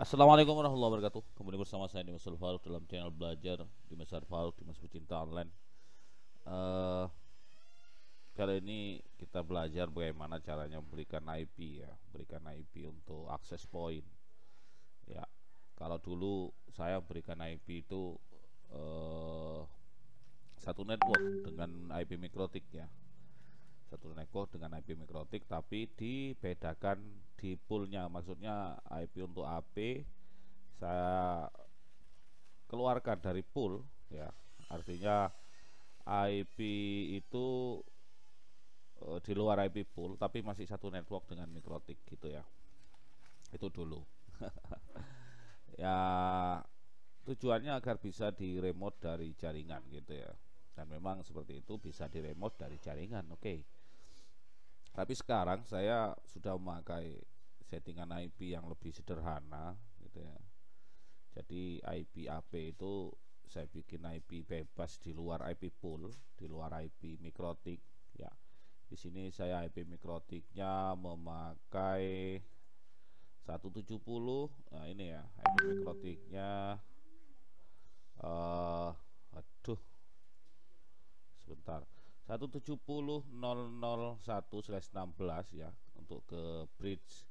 Assalamualaikum warahmatullahi wabarakatuh. Kembali bersama saya Dimas Faruk dalam channel belajar Dimas Faruk Dimas Pecinta Online. Eh Kali ini kita belajar bagaimana caranya memberikan IP ya, berikan IP untuk akses point. Ya, kalau dulu saya berikan IP itu eh, satu network dengan IP mikrotik ya, satu network dengan IP mikrotik, tapi dibedakan di poolnya. Maksudnya IP untuk AP saya keluarkan dari pool ya, artinya IP itu di luar IP pool tapi masih satu network dengan mikrotik gitu ya, itu dulu. Ya, tujuannya agar bisa di remote dari jaringan gitu ya, dan memang seperti itu, bisa di remote dari jaringan. Oke, tapi sekarang saya sudah memakai settingan IP yang lebih sederhana gitu ya. Jadi IP AP itu saya bikin IP bebas di luar IP pool, di luar IP mikrotik ya. Di sini saya IP mikrotiknya memakai 170. Nah, ini ya IP mikrotiknya aduh sebentar, 170.001/16 ya untuk ke bridge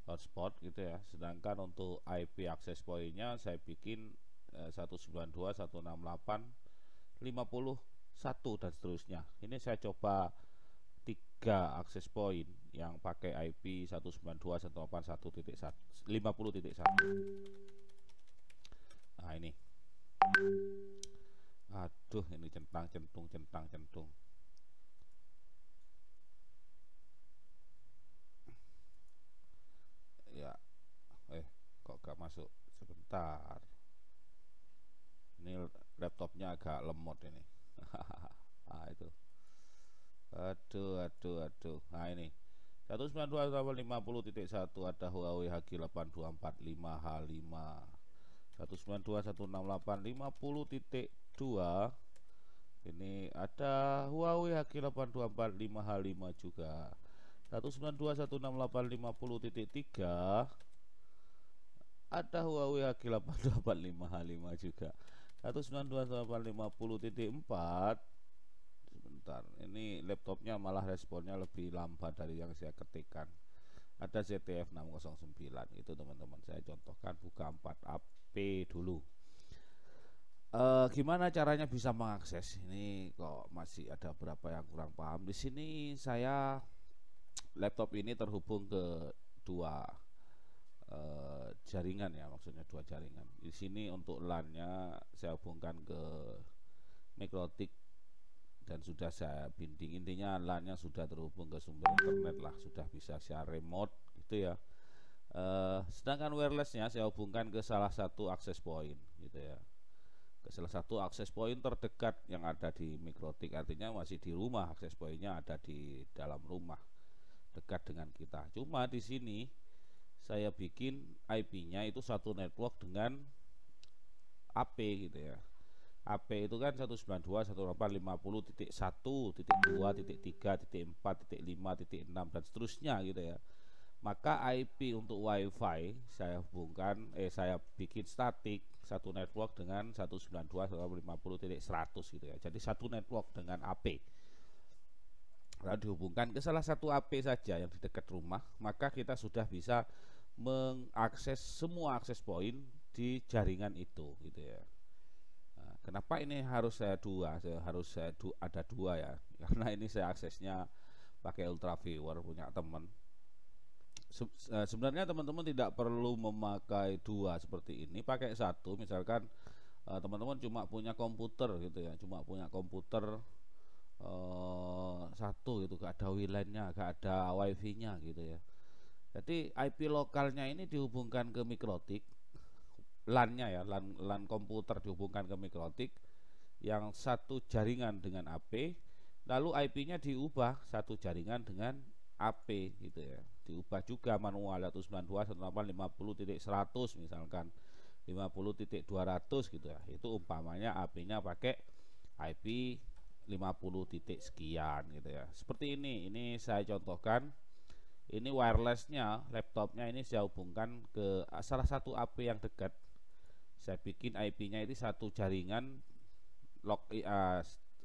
hotspot gitu ya. Sedangkan untuk IP access point-nya saya bikin 192.168.50.1 dan seterusnya. Ini saya coba 3 access point yang pakai IP 192.168.1.50.1. Nah, ini. Aduh, ini centang centung centang centung. Ya, kok gak masuk? Sebentar. Ini laptopnya agak lemot ini. Nah, itu. Aduh. Nah, ini 192.150.1 ada Huawei H82455H5. 192.168.50.2 ini ada Huawei H82455H5 juga. 192.168.50.3 ada Huawei H82455H5 juga. 192.168.50.4. Sebentar, ini laptopnya malah responnya lebih lambat dari yang saya ketikkan. Ada ZTF 609 itu teman-teman, saya contohkan buka 4AP dulu. Gimana caranya bisa mengakses ini? Kok masih ada berapa yang kurang paham di sini. Saya laptop ini terhubung ke dua jaringan ya, maksudnya dua jaringan. Di sini untuk LAN-nya saya hubungkan ke mikrotik dan sudah saya binding. Intinya LAN-nya sudah terhubung ke sumber internet lah, sudah bisa share remote gitu ya. Sedangkan wirelessnya saya hubungkan ke salah satu access point gitu ya, ke salah satu access point terdekat yang ada di mikrotik, artinya masih di rumah, access pointnya ada di dalam rumah dekat dengan kita. Cuma di sini saya bikin IP-nya itu satu network dengan AP gitu ya. AP itu kan 192.168.50.1.2.3.4.5.6 dan seterusnya gitu ya. Maka IP untuk WiFi saya hubungkan, saya bikin statik satu network dengan 192.168.50.100 gitu ya. Jadi satu network dengan AP. Lalu dihubungkan ke salah satu AP saja yang di dekat rumah, maka kita sudah bisa mengakses semua akses point di jaringan itu gitu ya. Nah, kenapa ini harus saya ada dua ya? Karena ini saya aksesnya pakai Ultra Viewer punya teman. Sebenarnya teman-teman tidak perlu memakai dua seperti ini, pakai satu. Misalkan teman-teman cuma punya komputer gitu ya, cuma punya komputer satu gitu, gak ada WLAN-nya, gak ada WiFi-nya gitu ya. Jadi IP lokalnya ini dihubungkan ke mikrotik, LAN-nya ya, LAN komputer dihubungkan ke mikrotik, yang satu jaringan dengan AP, lalu IP-nya diubah satu jaringan dengan AP gitu ya. Diubah juga manual 192.168.50.100 misalkan 50.200 gitu ya. Itu umpamanya AP-nya pakai IP 50 titik sekian gitu ya. Seperti ini saya contohkan ini wirelessnya laptopnya ini saya hubungkan ke salah satu AP yang dekat. Saya bikin IP-nya itu satu jaringan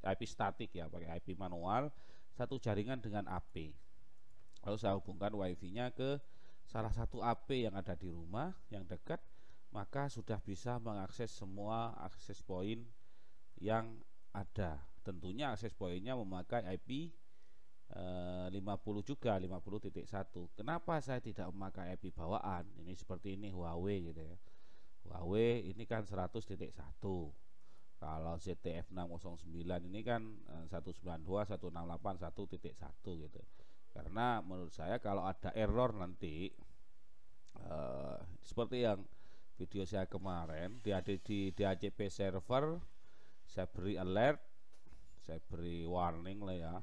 IP statik ya, pakai IP manual, satu jaringan dengan AP. Lalu saya hubungkan WiFi-nya ke salah satu AP yang ada di rumah yang dekat, maka sudah bisa mengakses semua akses point yang ada. Tentunya akses pointnya memakai IP 50 juga, 50.1. Kenapa saya tidak memakai IP bawaan? Ini seperti ini Huawei gitu ya. Huawei ini kan 100.1. Kalau ZTF 609 ini kan 192, 168, 1.1 gitu. Karena menurut saya kalau ada error nanti seperti yang video saya kemarin di DHCP server, saya beri alert, saya beri warning lah ya,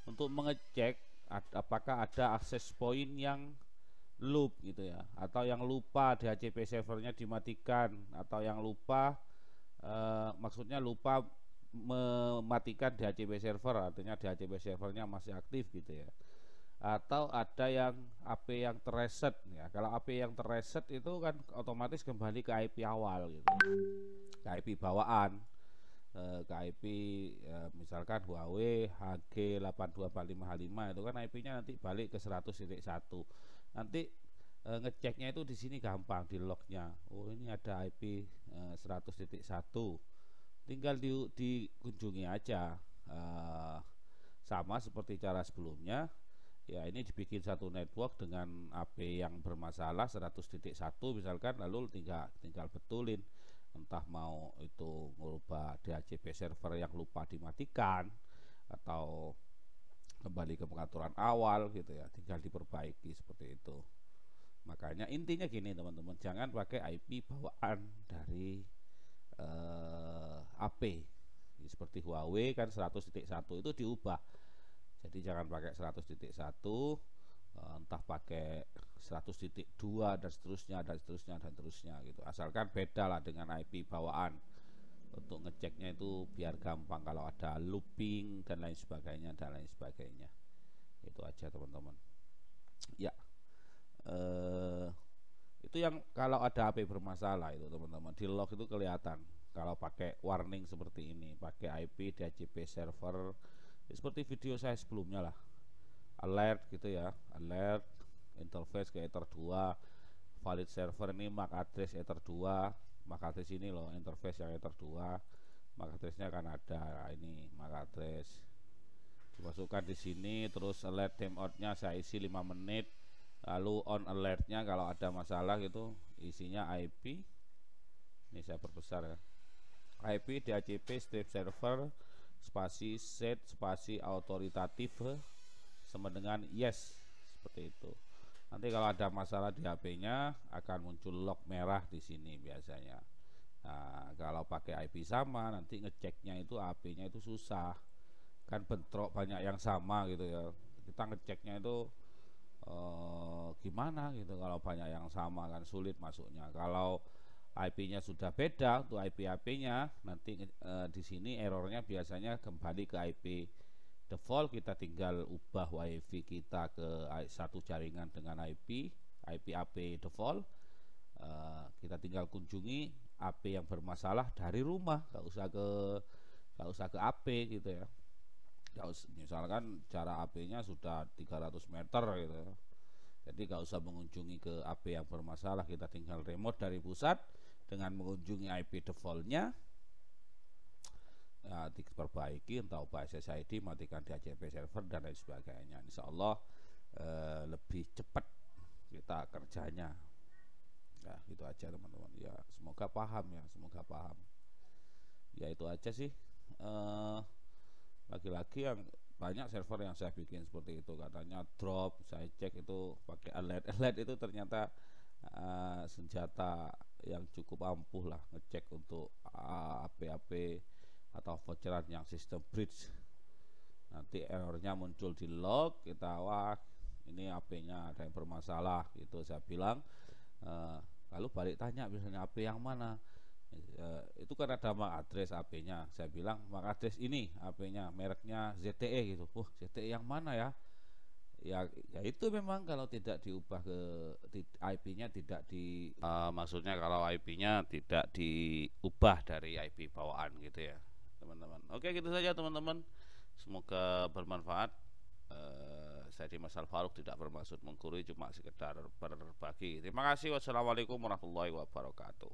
untuk mengecek apakah ada akses point yang loop gitu ya, atau yang lupa DHCP servernya dimatikan, atau yang lupa maksudnya lupa mematikan DHCP server, artinya DHCP servernya masih aktif gitu ya, atau ada yang AP yang terreset ya. Kalau AP yang terreset itu kan otomatis kembali ke IP awal gitu, ke IP bawaan, ke IP misalkan Huawei HG8245H5 itu kan IP-nya nanti balik ke 100.1. Nanti ngeceknya itu di sini gampang, di lognya. Oh ini ada IP 100.1, tinggal dikunjungi aja, sama seperti cara sebelumnya. Ya ini dibikin satu network dengan AP yang bermasalah 100.1 misalkan, lalu tinggal betulin, entah mau itu merubah DHCP server yang lupa dimatikan atau kembali ke pengaturan awal gitu ya, tinggal diperbaiki seperti itu. Makanya intinya gini teman-teman, jangan pakai IP bawaan dari AP seperti Huawei kan 100.1 itu diubah. Jadi jangan pakai 100.1, entah pakai 100.2 dan seterusnya dan seterusnya dan seterusnya gitu. Asalkan beda lah dengan IP bawaan. Untuk ngeceknya itu biar gampang kalau ada looping dan lain sebagainya dan lain sebagainya. Itu aja teman-teman. Ya, itu yang kalau ada HP bermasalah itu teman-teman, di log itu kelihatan. Kalau pakai warning seperti ini, pakai IP DHCP server seperti video saya sebelumnya lah, alert gitu ya, alert interface ke Ether 2, valid server ini MAC address Ether 2, MAC address ini loh interface yang Ether 2, MAC addressnya kan ada. Nah, ini MAC address dimasukkan di sini, terus alert timeoutnya saya isi 5 menit, lalu on alertnya kalau ada masalah gitu isinya IP, ini saya perbesar ya, IP DHCP strip server spasi set spasi autoritatif sama dengan yes, seperti itu. Nanti kalau ada masalah di HP-nya akan muncul log merah di sini biasanya. Nah, kalau pakai IP sama nanti ngeceknya itu HP-nya itu susah. Kan bentrok banyak yang sama gitu ya. Kita ngeceknya itu gimana gitu kalau banyak yang sama kan sulit masuknya. Kalau IP-nya sudah beda untuk IP-nya, nanti di sini errornya biasanya kembali ke IP default. Kita tinggal ubah WiFi kita ke satu jaringan dengan IP AP default. Kita tinggal kunjungi AP yang bermasalah dari rumah, nggak usah ke AP gitu ya. Misalkan jarak AP-nya sudah 300 meter gitu ya. Jadi nggak usah mengunjungi ke AP yang bermasalah, kita tinggal remote dari pusat dengan mengunjungi IP defaultnya, ya, diperbaiki, entah ubah SSID, matikan DHCP server dan lain sebagainya. Insya Allah lebih cepat kita kerjanya. Ya itu aja teman-teman. Ya semoga paham ya, semoga paham. Ya itu aja sih. Lagi-lagi yang banyak server yang saya bikin seperti itu, katanya drop, saya cek itu pakai alert itu ternyata senjata yang cukup ampuh lah ngecek untuk AP-AP atau voucheran yang sistem bridge. Nanti errornya muncul di log, kita wah ini AP-nya ada yang bermasalah gitu saya bilang. Lalu balik tanya misalnya AP yang mana, itu kan ada MAC address AP-nya, saya bilang MAC address ini AP-nya mereknya ZTE gitu. ZTE yang mana ya? Ya itu memang kalau tidak diubah ke IP-nya tidak di maksudnya kalau IP-nya tidak diubah dari IP bawaan gitu ya teman-teman. Oke gitu saja teman-teman, semoga bermanfaat. Saya Dimas Al Faruq tidak bermaksud menggurui, cuma sekedar berbagi. Terima kasih. Wassalamualaikum warahmatullahi wabarakatuh.